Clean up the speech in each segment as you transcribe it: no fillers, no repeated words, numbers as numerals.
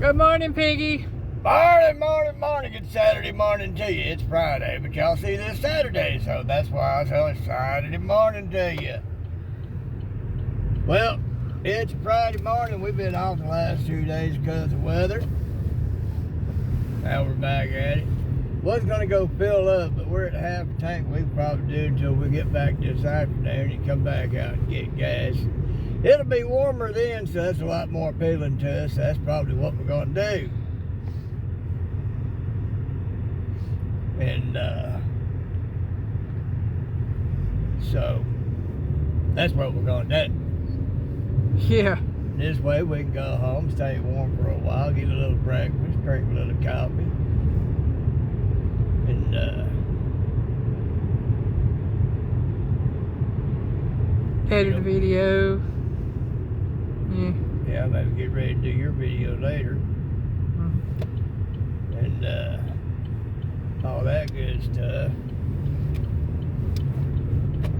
Good morning, Piggy. Morning. Good Saturday morning to you. It's Friday, but y'all see this Saturday, so that's why I tell it's Saturday morning to you. Well, it's Friday morning. We've been off the last 2 days because of weather. Now we're back at it. Was gonna go fill up, but we're at half a tank. We can probably do until we get back this afternoon and come back out and get gas. It'll be warmer then, so that's a lot more appealing to us. That's probably what we're gonna do. And so that's what we're gonna do. Yeah. This way we can go home, stay warm for a while, get a little breakfast, drink a little coffee, and edit a video. Yeah, maybe get ready to do your video later. And all that good stuff.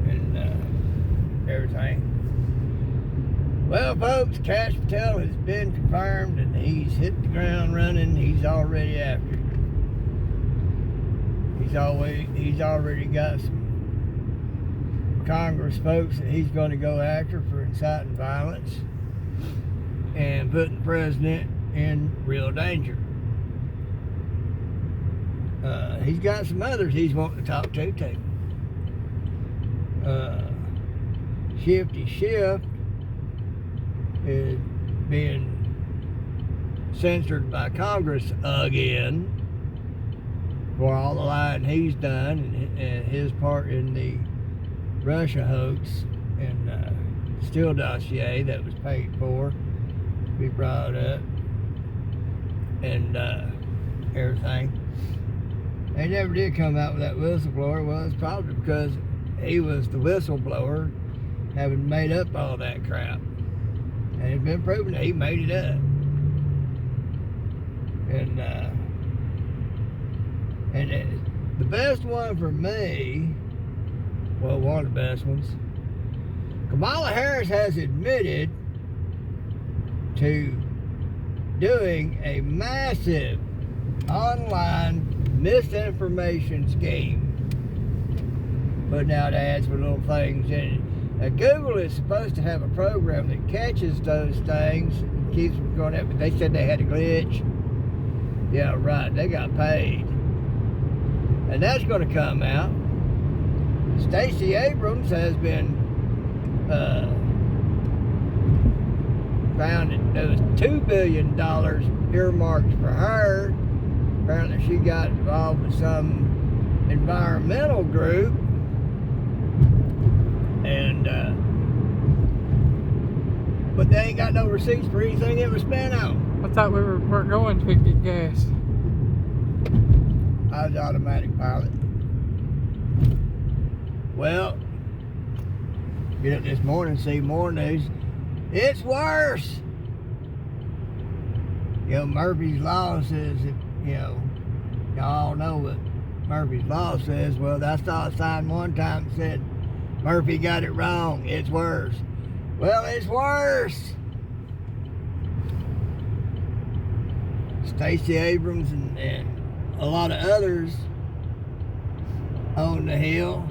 And everything. Well, folks, Kash Patel has been confirmed and he's hit the ground running. He's already after it. He's already got some Congress folks that he's going to go after for inciting violence and putting the president in real danger. He's got some others he's wanting to talk to too. Shifty Schiff is being censored by Congress again for all the lying he's done and his part in the Russia hoax and Steele dossier that was paid for to be brought up and everything. They never did come out with that whistleblower. Well, it's probably because he was the whistleblower having made up all that crap. And it's been proven that he made it up. And the best one for me, well, one of the best ones, Kamala Harris has admitted to doing a massive online misinformation scheme, putting out ads for little things in it. Now, Google is supposed to have a program that catches those things and keeps them going up, but they said they had a glitch. Yeah, right, they got paid. And that's going to come out. Stacey Abrams has been found that there was $2 billion earmarked for her. Apparently she got involved with some environmental group. And but they ain't got no receipts for anything it was spent on. I thought we weren't going to get gas. I was automatic pilot. Well, get up this morning and see more news. It's worse. You know, Murphy's Law says that, you know, y'all know what Murphy's Law says. Well, I saw a sign one time that said, Murphy got it wrong. It's worse. Well, it's worse. Stacey Abrams and a lot of others on the Hill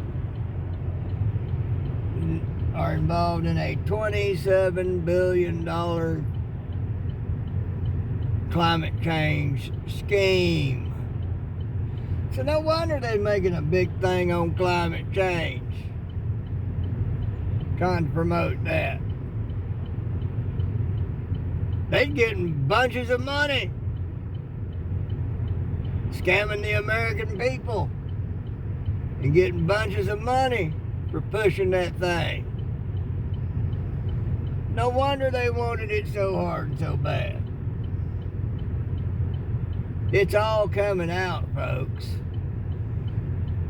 are involved in a $27 billion climate change scheme. So no wonder they're making a big thing on climate change, trying to promote that. They're getting bunches of money, scamming the American people and getting bunches of money for pushing that thing. No wonder they wanted it so hard and so bad. It's all coming out, folks.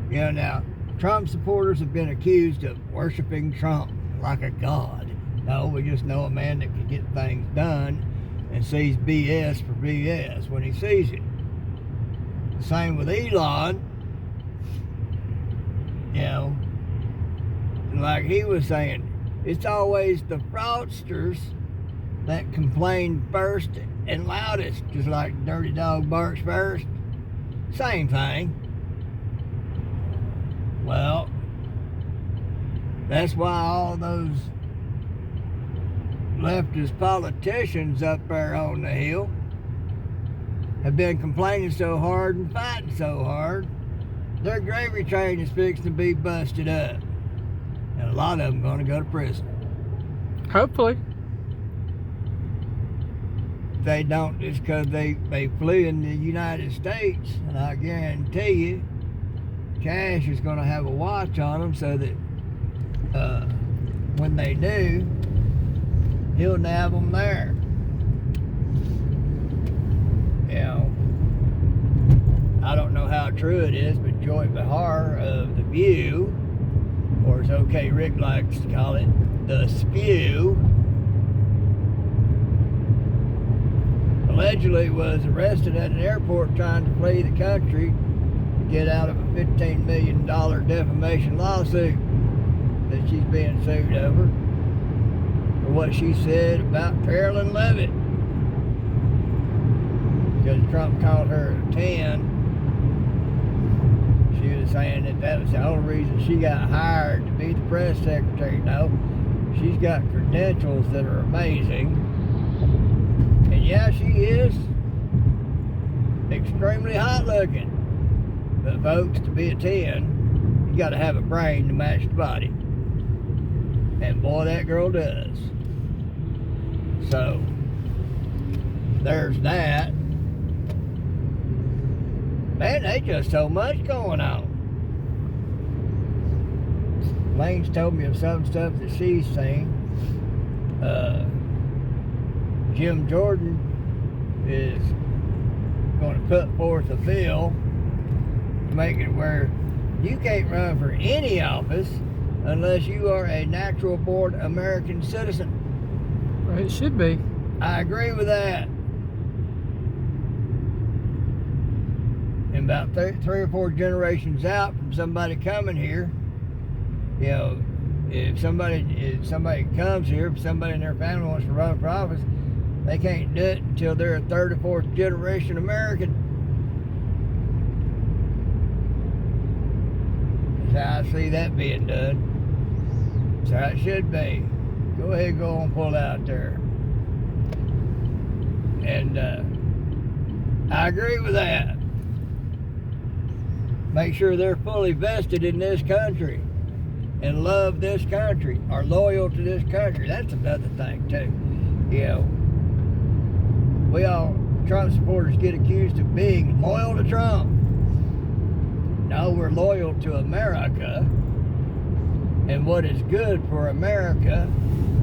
You know, now, Trump supporters have been accused of worshiping Trump like a god. No, we just know a man that can get things done and sees BS for BS when he sees it. The same with Elon. You know, like he was saying, it's always the fraudsters that complained first and loudest, just like dirty dog barks first. Same thing. Well, that's why all those leftist politicians up there on the hill have been complaining so hard and fighting so hard. Their gravy train is fixing to be busted up. And a lot of them going to go to prison. Hopefully. They don't, it's because they flew in the United States, and I guarantee you Cash is going to have a watch on them so that when they do, he'll nab them there. You know, I don't know how true it is, but Joy Behar of The View, or as OK Rick likes to call it, The Spew, allegedly was arrested at an airport trying to flee the country to get out of a $15 million defamation lawsuit that she's being sued over for what she said about Carolyn Levitt. Because Trump called her a 10. She was saying that was the only reason she got hired to be the press secretary. No, she's got credentials that are amazing. And yeah, she is extremely hot looking. But folks, to be a 10, you got to have a brain to match the body. And boy, that girl does. So, there's that. Man, they just so much going on. Lane's told me of some stuff that she's seen. Jim Jordan is going to put forth a bill to make it where you can't run for any office unless you are a natural born American citizen. Well, it should be. I agree with that. And about three or four generations out from somebody coming here, you know, if somebody comes here, if somebody in their family wants to run for office, they can't do it until they're a third or fourth generation American. That's how I see that being done. That's how it should be. Go ahead, go on, pull out there. And I agree with that. Make sure they're fully vested in this country and love this country, are loyal to this country. That's another thing too. You know, we all, Trump supporters, get accused of being loyal to Trump. No, we're loyal to America and what is good for America,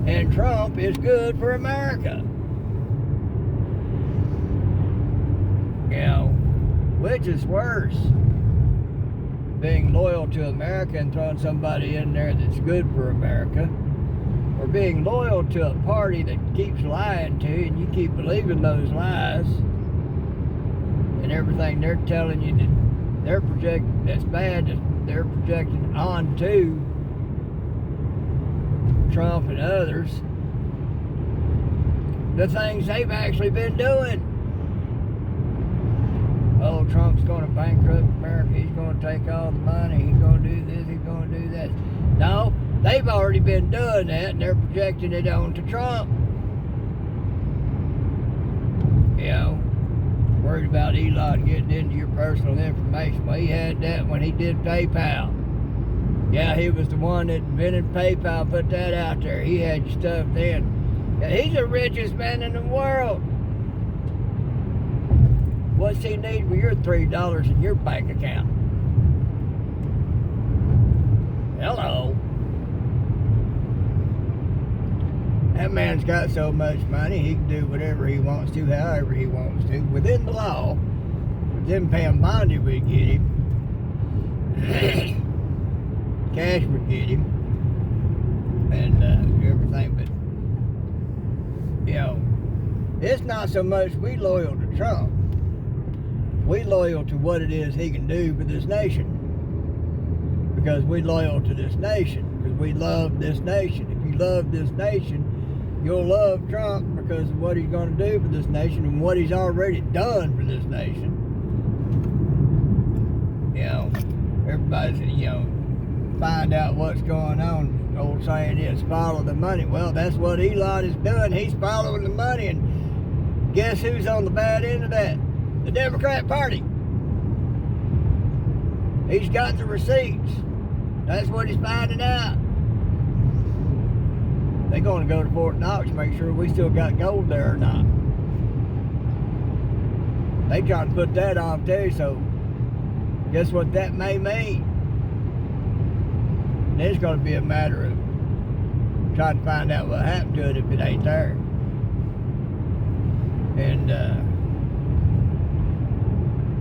and Trump is good for America. You know, which is worse? Being loyal to America and throwing somebody in there that's good for America, or being loyal to a party that keeps lying to you and you keep believing those lies and everything they're telling you that they're projecting that's bad, that they're projecting onto Trump and others, the things they've actually been doing. Oh, Trump's going to bankrupt America. He's going to take all the money. He's going to do this. He's going to do that. No, they've already been doing that, and they're projecting it onto Trump. You know, worried about Elon getting into your personal information. Well, he had that when he did PayPal. Yeah, he was the one that invented PayPal, put that out there. He had your stuff then. Yeah, he's the richest man in the world. What's he need with your $3 in your bank account? Hello. That man's got so much money, he can do whatever he wants to, however he wants to, within the law. With them Pam Bondi would get him. Cash would get him. And everything, but, you know, it's not so much we loyal to Trump. We loyal to what it is he can do for this nation. Because we loyal to this nation. Because we love this nation. If you love this nation, you'll love Trump because of what he's going to do for this nation and what he's already done for this nation. You know, everybody's, you know, find out what's going on. The old saying is follow the money. Well, that's what Elon is doing. He's following the money, and guess who's on the bad end of that? The Democrat Party. He's got the receipts. That's what he's finding out. They're going to go to Fort Knox, make sure we still got gold there or not. They trying to put that off too, so guess what that may mean? And it's going to be a matter of trying to find out what happened to it if it ain't there. And,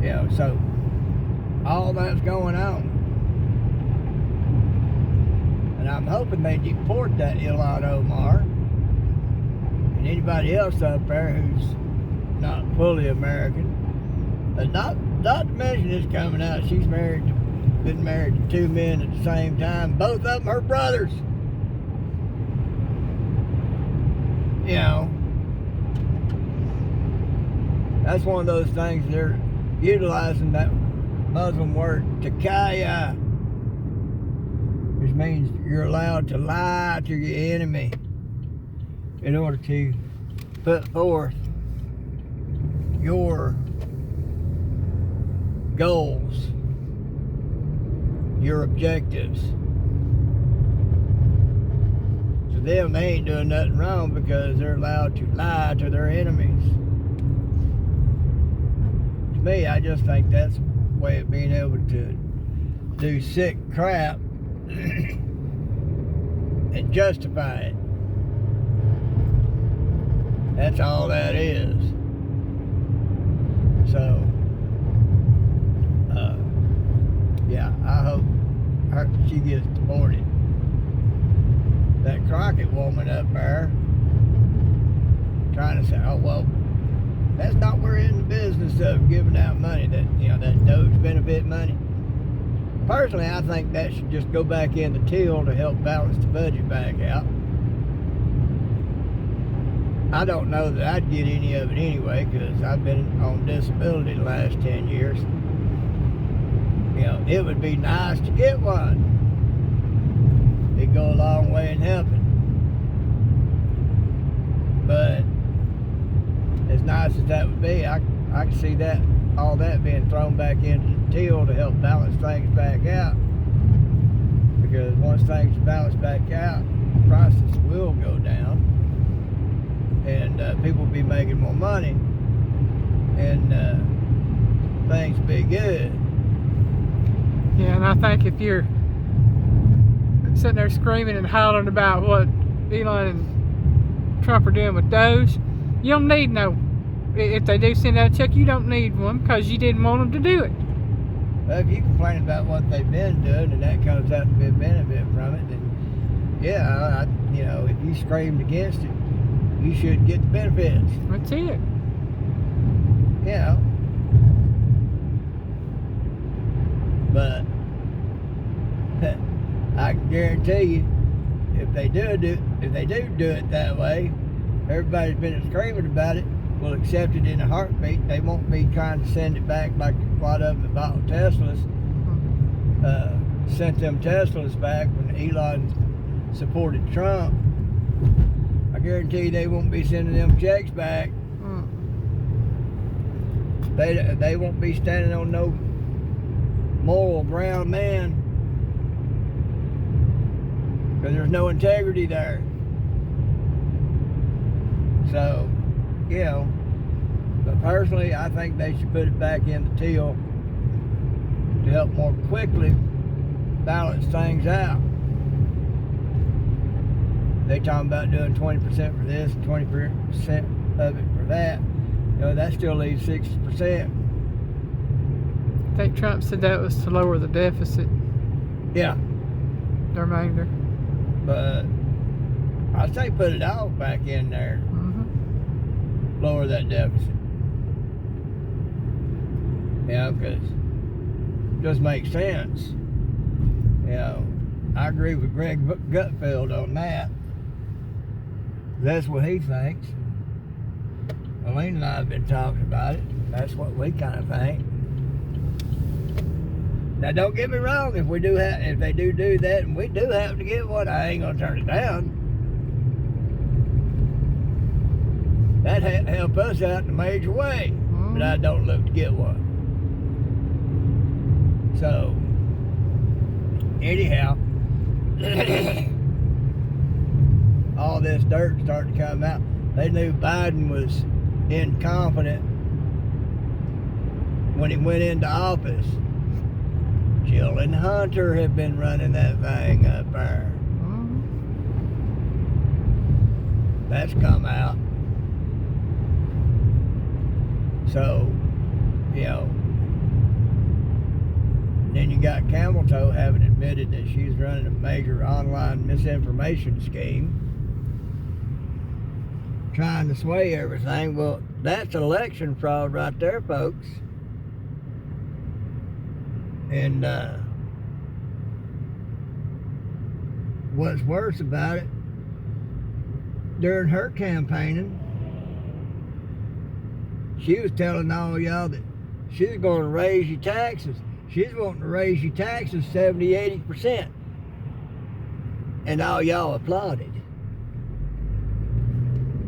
yeah, so all that's going on. And I'm hoping they deport that Ilhan Omar and anybody else up there who's not fully American. And not to mention this coming out, she's been married to two men at the same time. Both of them her brothers. You know, that's one of those things they're utilizing that Muslim word takaya, which means you're allowed to lie to your enemy in order to put forth your goals, your objectives. To them, they ain't doing nothing wrong because they're allowed to lie to their enemies. To me, I just think that's a way of being able to do sick crap and justify it. That's all that is. So, yeah, I hope she gets deported. That Crockett woman up there trying to say, oh, well, that's not, we're in the business of giving out money, that, you know, that Doge benefit money. Personally, I think that should just go back in the till to help balance the budget back out. I don't know that I'd get any of it anyway, because I've been on disability the last 10 years. You know, it would be nice to get one. It'd go a long way in helping. But as nice as that would be, I can see that all that being thrown back into the till to help balance things back out. Because once things balance back out, prices will go down, and people will be making more money, and things will be good. Yeah, and I think if you're sitting there screaming and hollering about what Elon and Trump are doing with Doge, you don't need no. If they do send out a check, you don't need one because you didn't want them to do it. Well, if you complain about what they've been doing and that comes out to be a benefit from it, then yeah, you know, if you screamed against it, you should get the benefits. That's it. You know. But I can guarantee you, if they do it that way, everybody's been screaming about it will accept it in a heartbeat. They won't be trying to send it back like a lot of them that bought Teslas. Sent them Teslas back when Elon supported Trump. I guarantee you they won't be sending them checks back. They won't be standing on no moral ground, man, because there's no integrity there. So, you know, but personally, I think they should put it back in the till to help more quickly balance things out. They talking about doing 20% for this, 20% of it for that. You know, that still leaves 60%. I think Trump said that was to lower the deficit. Yeah. The remainder. But I say put it all back in there. Lower that deficit. Yeah, because it does make sense. You know, I agree with Greg Gutfeld on that. That's what he thinks. Elaine and I have been talking about it. That's what we kind of think. Now, don't get me wrong. If they do that, and we do happen to get one, I ain't gonna turn it down. That'd help us out in a major way. But I don't look to get one. So, anyhow, all this dirt started to come out. They knew Biden was incompetent when he went into office. Jill and Hunter have been running that thing up there. That's come out. So, you know, then you got Camel Toe having admitted that she's running a major online misinformation scheme, trying to sway everything. Well, that's election fraud right there, folks. And what's worse about it, during her campaigning, she was telling all y'all that she's going to raise your taxes. She's wanting to raise your taxes 70-80%. And all y'all applauded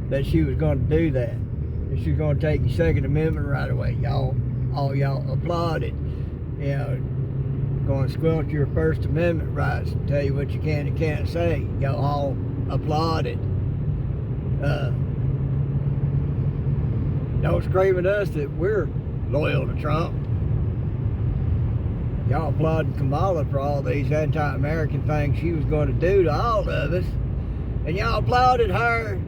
that she was going to do that. And she was going to take your Second Amendment right away. All y'all applauded. You know, going to squelch your First Amendment rights and tell you what you can and can't say. Y'all all applauded. Don't scream at us that we're loyal to Trump. Y'all applauded Kamala for all these anti-American things she was going to do to all of us. And y'all applauded her.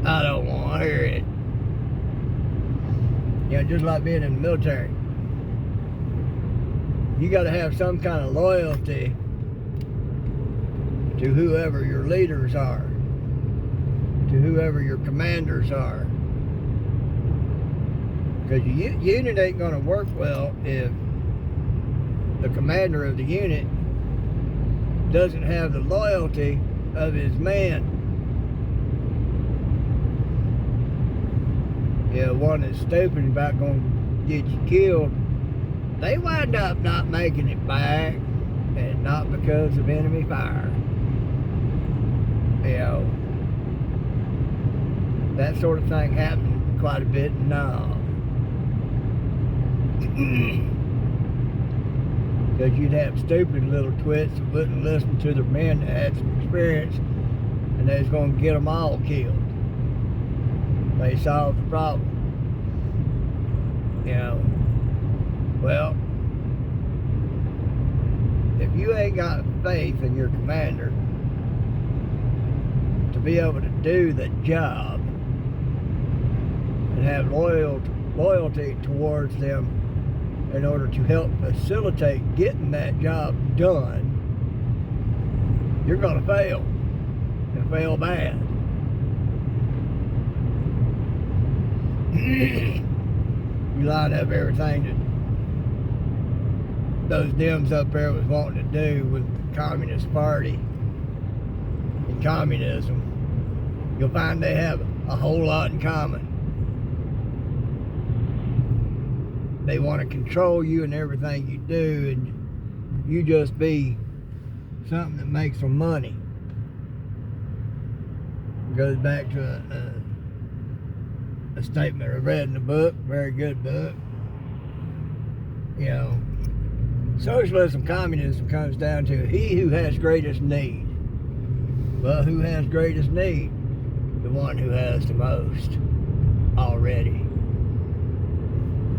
I don't want to hear it. You know, just like being in the military. You got to have some kind of loyalty to whoever your leaders are, to whoever your commanders are. Because your unit ain't going to work well if the commander of the unit doesn't have the loyalty of his men. Yeah, one that's stupid about going to get you killed, they wind up not making it back, and not because of enemy fire. You know, that sort of thing happened quite a bit now. Because you'd have stupid little twits that wouldn't listen to their men that had some experience, and they was going to get them all killed. They solved the problem. You know, well, if you ain't got faith in your commander to be able to do the job and have loyalty towards them in order to help facilitate getting that job done, you're going to fail, and fail bad. You line up everything that those Dems up there was wanting to do with the Communist Party and communism, you'll find they have a whole lot in common. They want to control you and everything you do, and you just be something that makes them money. It goes back to a statement I read in the book, very good book. You know, socialism, communism comes down to he who has greatest need. Well, who has greatest need? The one who has the most already.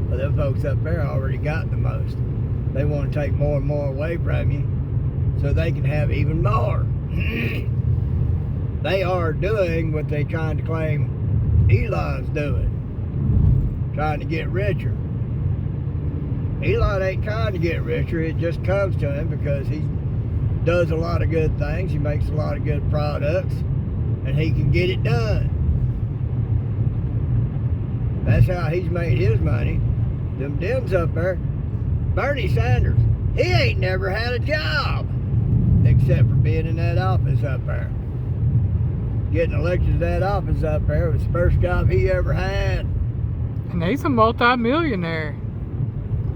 Well, them folks up there already got the most. They want to take more and more away from you so they can have even more. They are doing what they trying to claim Elon's doing, trying to get richer. Elon ain't trying to get richer, it just comes to him because he does a lot of good things, he makes a lot of good products, and he can get it done. That's how he's made his money. Them Dems up there, Bernie Sanders, he ain't never had a job except for being in that office up there. getting elected to that office up there. It was the first job he ever had. And he's a multi-millionaire.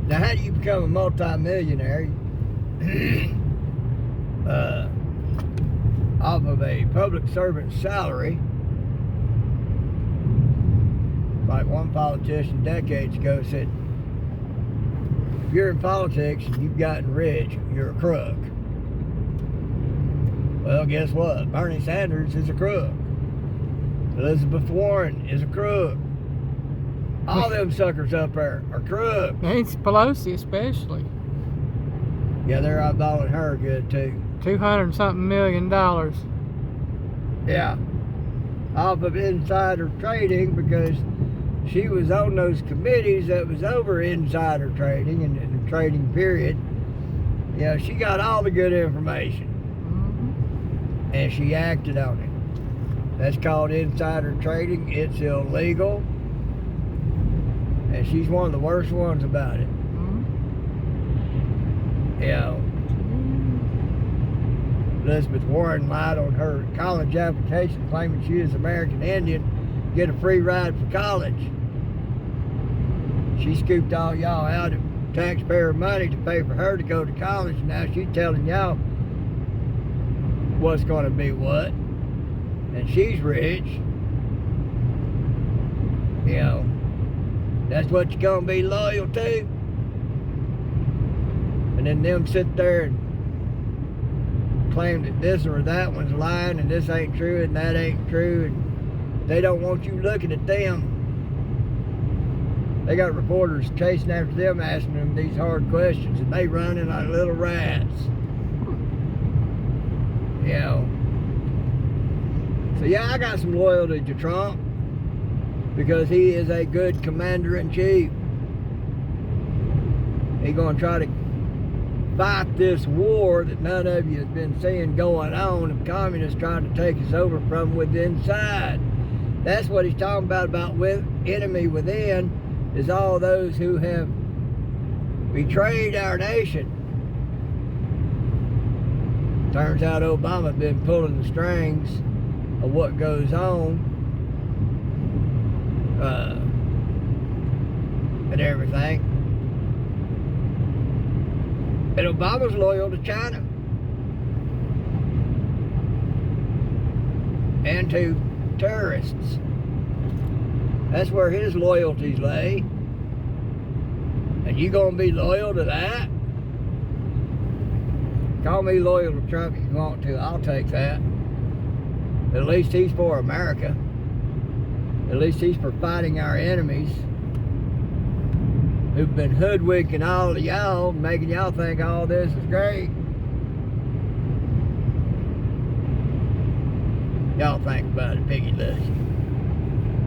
Now, how do you become a multi-millionaire? Off of a public servant's salary. Like one politician decades ago said, if you're in politics and you've gotten rich, you're a crook. Well, guess what? Bernie Sanders is a crook. Elizabeth Warren is a crook. All them suckers up there are crooks. Nancy Pelosi especially. Yeah, they're eyeballing her good too. $200-something million. Yeah. Off of insider trading, because she was on those committees that was over insider trading and the trading period. Yeah, she got all the good information. Mm-hmm. And she acted on it. That's called insider trading. It's illegal. And she's one of the worst ones about it. Mm-hmm. You know, Elizabeth Warren lied on her college application claiming she is American Indian, get a free ride for college. She scooped all y'all out of taxpayer money to pay for her to go to college. Now she's telling y'all what's going to be what. And she's rich. You know, that's what you're going to be loyal to. And then them sit there and claim that this or that one's lying and this ain't true and that ain't true. And they don't want you looking at them. They got reporters chasing after them, asking them these hard questions, and they running like little rats. You know. So yeah, I got some loyalty to Trump because he is a good commander-in-chief. He's going to try to fight this war that none of you has been seeing going on of communists trying to take us over from within inside. That's what he's talking about with enemy within, is all those who have betrayed our nation. Turns out Obama's been pulling the strings of what goes on and everything. And Obama's loyal to China and to terrorists. That's where his loyalties lay. And you gonna be loyal to that? Call me loyal to Trump if you want to. I'll take that. At least he's for America. At least he's for fighting our enemies who've been hoodwinking all of y'all, making y'all think all this is great. Y'all think about it, Piggy Lush.